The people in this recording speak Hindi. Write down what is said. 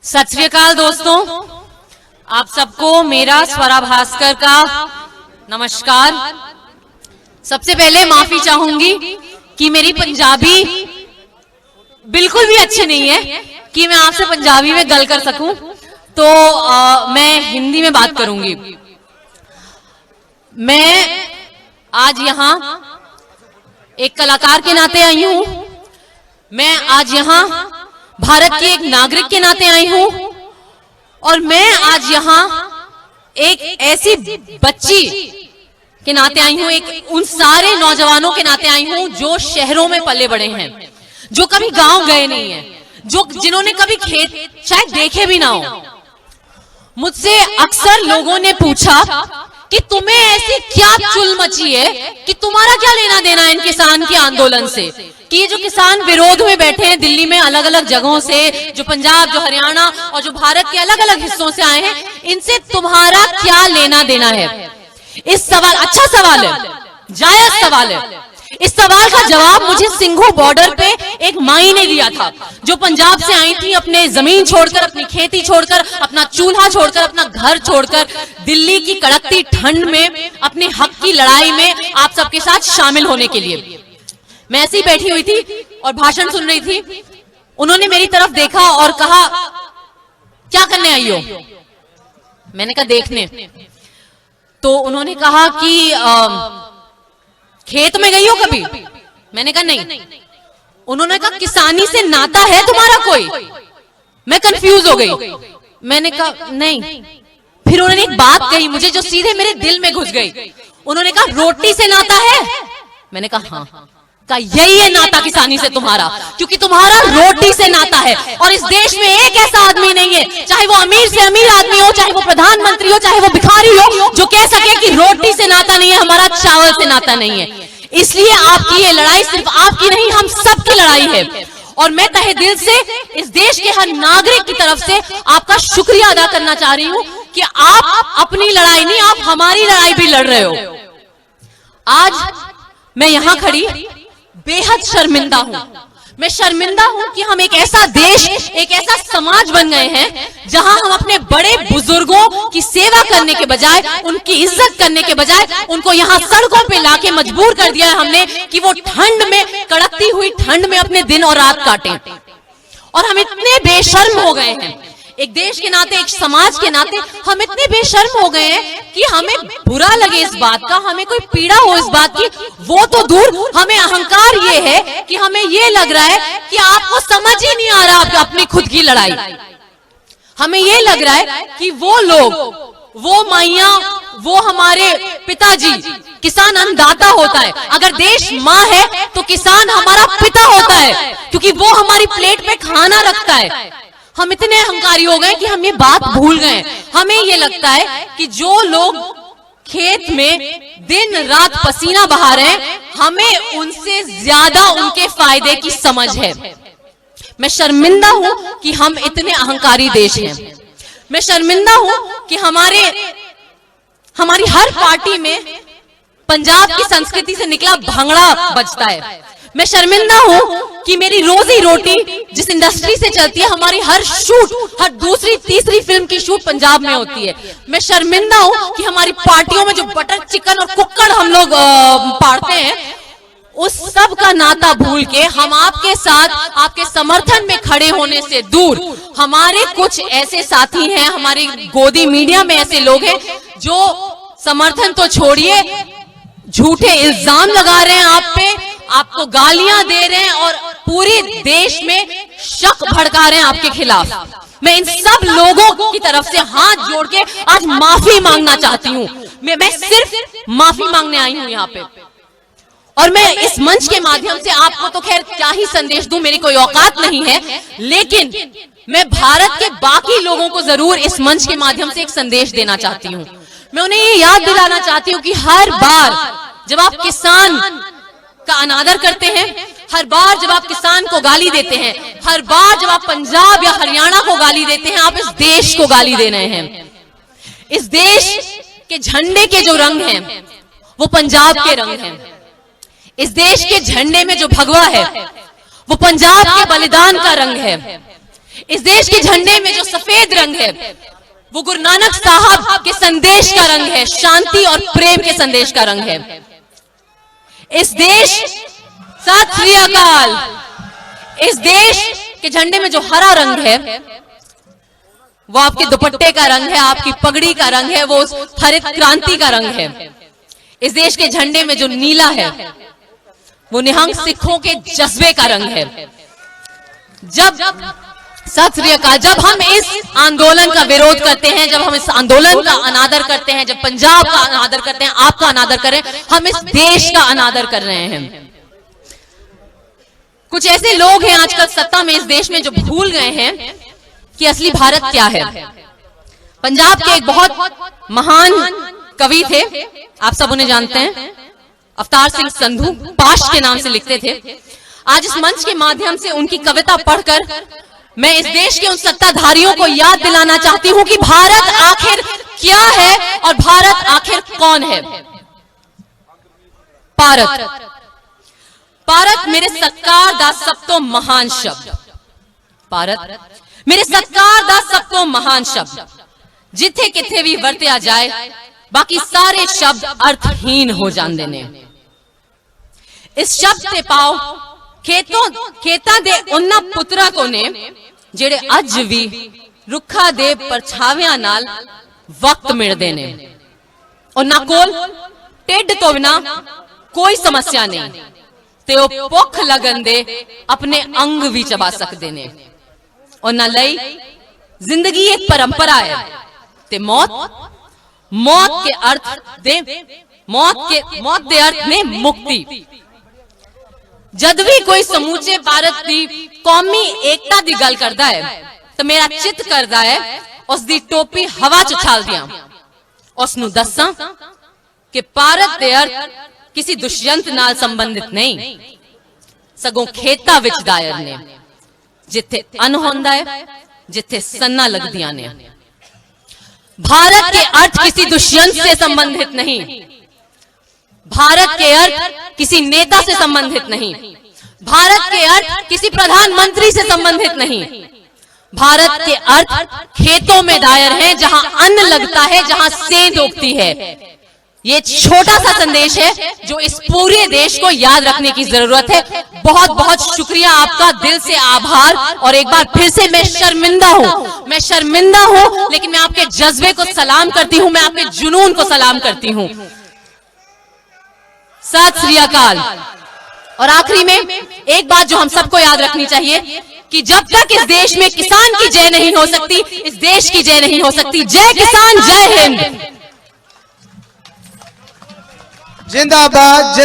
सत श्री अकाल दोस्तों, आप सबको मेरा स्वरा भास्कर का नमस्कार। सबसे पहले माफी चाहूंगी कि मेरी पंजाबी बिल्कुल भी अच्छी नहीं है कि मैं आपसे पंजाबी में गल कर सकूं, तो मैं हिंदी में बात करूंगी। मैं आज यहां एक कलाकार के नाते आई हूं, मैं आज यहां भारत की एक नागरिक के नाते आई हूं, और मैं आज यहां एक ऐसी बच्ची के नाते आई हूं, एक उन सारे नौजवानों के नाते आई हूं जो शहरों में पले बड़े हैं, जो कभी गांव गए नहीं हैं, जिन्होंने कभी खेत शायद देखे भी ना हो। मुझसे अक्सर लोगों ने पूछा कि तुम्हें ऐसी क्या चुल मची है कि तुम्हारा क्या लेना देना है इन किसान के आंदोलन से, कि ये जो किसान विरोध में बैठे हैं दिल्ली में अलग अलग जगहों से, जो पंजाब, जो हरियाणा और जो भारत के अलग अलग हिस्सों से आए हैं, इनसे तुम्हारा क्या लेना देना है। इस सवाल, अच्छा सवाल है, जायज सवाल है। इस सवाल का जवाब मुझे सिंघू बॉर्डर पे एक माई ने दिया था, जो पंजाब से आई थी, अपने जमीन छोड़कर, अपनी खेती छोड़कर, अपना चूल्हा छोड़कर, अपना घर छोड़कर, दिल्ली की कड़कती ठंड में अपने हक की लड़ाई में आप सबके साथ शामिल होने के लिए। मैं ऐसे ही बैठी हुई थी और भाषण सुन रही थी। उन्होंने मेरी तरफ देखा और कहा, क्या करने आई हो? मैंने कहा देखने। तो उन्होंने कहा कि खेत में गई हो कभी? मैंने कहा नहीं। उन्होंने कहा किसानी से नाता है तुम्हारा कोई? मैं कंफ्यूज हो गई। मैंने कहा नहीं। फिर उन्होंने एक बात कही मुझे जो सीधे मेरे दिल में घुस गई। उन्होंने कहा रोटी से नाता है? मैंने कहा हाँ। का यही है नाता किसानी से तुम्हारा, क्योंकि तुम्हारा रोटी से नाता है। और इस देश में एक ऐसा आदमी नहीं है, चाहे वो अमीर से अमीर आदमी हो, चाहे वो प्रधानमंत्री हो, चाहे वो भिखारी हो, जो कह सके कि रोटी से नाता नहीं है, हमारा चावल से नाता नहीं है। इसलिए आपकी ये लड़ाई सिर्फ आपकी नहीं, हम सबकी लड़ाई है। और मैं तहे दिल से इस देश के हर नागरिक की तरफ से आपका शुक्रिया अदा करना चाह रही हूं कि आप अपनी लड़ाई नहीं, आप हमारी लड़ाई भी लड़ रहे हो। आज मैं यहां खड़ी बेहद शर्मिंदा हूं। मैं शर्मिंदा हूं कि हम एक ऐसा देश, एक ऐसा समाज बन गए हैं जहां हम अपने बड़े बुजुर्गों की सेवा करने के बजाय, उनकी इज्जत करने के बजाय, उनको यहां सड़कों पे लाके मजबूर कर दिया है हमने कि वो ठंड में, कड़कती हुई ठंड में अपने दिन और रात काटें। और हम इतने बेशर्म हो गए हैं, एक देश के नाते, एक समाज के नाते हम इतने बेशर्म हो गए हैं कि हमें बुरा लगे इस बात का, हमें कोई पीड़ा हो इस बात की, वो तो दूर, हमें अहंकार ये है कि हमें ये लग रहा है कि आपको समझ ही नहीं आ रहा आपकी अपनी खुद की लड़ाई। हमें ये लग रहा है कि वो लोग, वो माइयां, वो हमारे पिताजी, किसान अन्नदाता होता है। अगर देश माँ है तो किसान हमारा पिता होता है, क्योंकि वो हमारी प्लेट पे खाना रखता है। हम इतने अहंकारी हो गए कि हम ये बात भूल गए। हमें ये लगता है कि जो लोग खेत में दिन रात पसीना बहा रहे हैं, हमें उनसे ज्यादा उनके फायदे की समझ है। मैं शर्मिंदा हूं कि हम इतने अहंकारी देश हैं। मैं शर्मिंदा हूं कि हमारी हर पार्टी में पंजाब की संस्कृति से निकला भंगड़ा बजता है। मैं शर्मिंदा हूं कि मेरी रोजी रोटी जिस इंडस्ट्री से चलती है, हमारी हर शूट, हर दूसरी तीसरी फिल्म की शूट पंजाब में होती है। मैं शर्मिंदा हूं कि हमारी पार्टियों में जो बटर चिकन और कुक्कड़ हम लोग पाड़ते हैं, उस सब का नाता भूल के हम आपके साथ, आपके समर्थन में खड़े होने से दूर, हमारे कुछ ऐसे साथी हैं, हमारे गोदी मीडिया में ऐसे लोग हैं जो समर्थन तो छोड़िए, झूठे इल्जाम लगा रहे हैं आप पे, आपको गालियां दे रहे हैं और पूरे देश में शक भड़का रहे हैं आपके खिलाफ। मैं इन सब लोगों की तरफ से हाथ जोड़ के आज माफी मांगना चाहती हूं। मैं सिर्फ माफी मांगने आई हूं यहाँ पे। और मैं इस मंच के माध्यम से आपको तो खैर क्या ही संदेश दूं, मेरी कोई औकात नहीं है, लेकिन मैं भारत के बाकी लोगों को जरूर इस मंच के माध्यम से एक संदेश देना चाहती हूँ। मैं उन्हें ये याद दिलाना चाहती हूँ कि हर बार जब आप किसान का अनादर करते हैं, हर बार जब आप किसान को गाली देते हैं, हर बार जब आप पंजाब या हरियाणा को गाली देते हैं, आप इस देश को गाली दे रहे हैं। इस देश के झंडे के जो रंग हैं वो पंजाब के रंग हैं। इस देश के झंडे में जो भगवा है वो पंजाब के बलिदान का रंग है। इस देश के झंडे में जो सफेद रंग है वो गुरु नानक साहब के संदेश का रंग है, शांति और प्रेम के संदेश का रंग है। इस देश, सत श्री अकाल, इस देश के झंडे में जो हरा रंग है वो आपके दुपट्टे का रंग है, आपकी पगड़ी का रंग है, वो हरित क्रांति का रंग है। इस देश के झंडे में जो नीला है वो निहंग सिखों के जज्बे का रंग है। सत श्री अकाल, जब हम इस आंदोलन का विरोध करते हैं, जब हम इस आंदोलन का अनादर करते हैं, जब पंजाब का अनादर करते हैं, आपका अनादर कर रहे हैं, हम इस देश का अनादर कर रहे हैं। कुछ ऐसे लोग हैं आजकल सत्ता में इस देश में जो भूल गए हैं कि असली भारत क्या है। पंजाब के एक बहुत महान कवि थे, आप सब उन्हें जानते हैं, अवतार सिंह संधू, पाश के नाम से लिखते थे। आज इस मंच के माध्यम से उनकी कविता पढ़कर मैं इस देश के उन सत्ताधारियों को याद दिलाना चाहती हूं कि भारत आखिर क्या है और भारत आखिर कौन है। भारत मेरे सत्कार दा सब तो महान शब्द, भारत मेरे सत्कार दा सब तो महान शब्द, जिथे किथे भी वरत्या जाए बाकी सारे शब्द अर्थहीन हो जाते ने। इस शब्द से पाओ खेतां दे उन्ना पुत्रा को ने ਜਿਹੜੇ ਅੱਜ ਵੀ ਰੁੱਖਾਂ ਦੇ ਪਰਛਾਵਿਆਂ ਨਾਲ ਵਕਤ ਮਿਲਦੇ ਨੇ। ਉਹਨਾਂ ਕੋਲ ਢਿੱਡ ਤੋਂ ਬਿਨਾ ਕੋਈ ਸਮੱਸਿਆ ਨਹੀਂ ਤੇ ਉਹ ਭੁੱਖ ਲੱਗਣ ਦੇ ਆਪਣੇ ਅੰਗ ਵੀ ਚਬਾ ਸਕਦੇ ਨੇ। ਉਹਨਾਂ ਲਈ ਜ਼ਿੰਦਗੀ ਇੱਕ ਪਰੰਪਰਾ ਹੈ ਤੇ ਮੌਤ ਦੇ अर्थ ने मुक्ति। जद भी कोई समूचे भारत की कौमी एकता की गल करता है तो मेरा चित करता है उसकी टोपी हवा च उछाल दिया, उसनू दसा कि भारत के अर्थ किसी दुष्यंत नाल संबंधित नहीं, सगों खेतां विच दायर ने, जिथे अन्न होंदा है, जिथे सन्ना लगदियां ने। भारत के अर्थ किसी दुष्यंत से संबंधित नहीं, भारत के अर्थ किसी नेता से संबंधित नहीं, भारत के अर्थ किसी प्रधानमंत्री से संबंधित नहीं। भारत के अर्थ खेतों में दायर हैं, जहां अन्न लगता है, जहां सेंध उगती है। ये छोटा सा संदेश है जो इस पूरे देश को याद रखने की जरूरत है। बहुत बहुत शुक्रिया, आपका दिल से आभार। और एक बार फिर से मैं शर्मिंदा हूं, लेकिन मैं आपके जज्बे को सलाम करती हूं, मैं आपके जुनून को सलाम करती हूं। सत श्री अकाल। और आखिरी में एक बात जो हम सबको याद रखनी चाहिए कि जब तक इस देश में किसान की जय नहीं हो सकती, इस देश की जय नहीं हो सकती। जय किसान, जय हिंद, जिंदाबाद।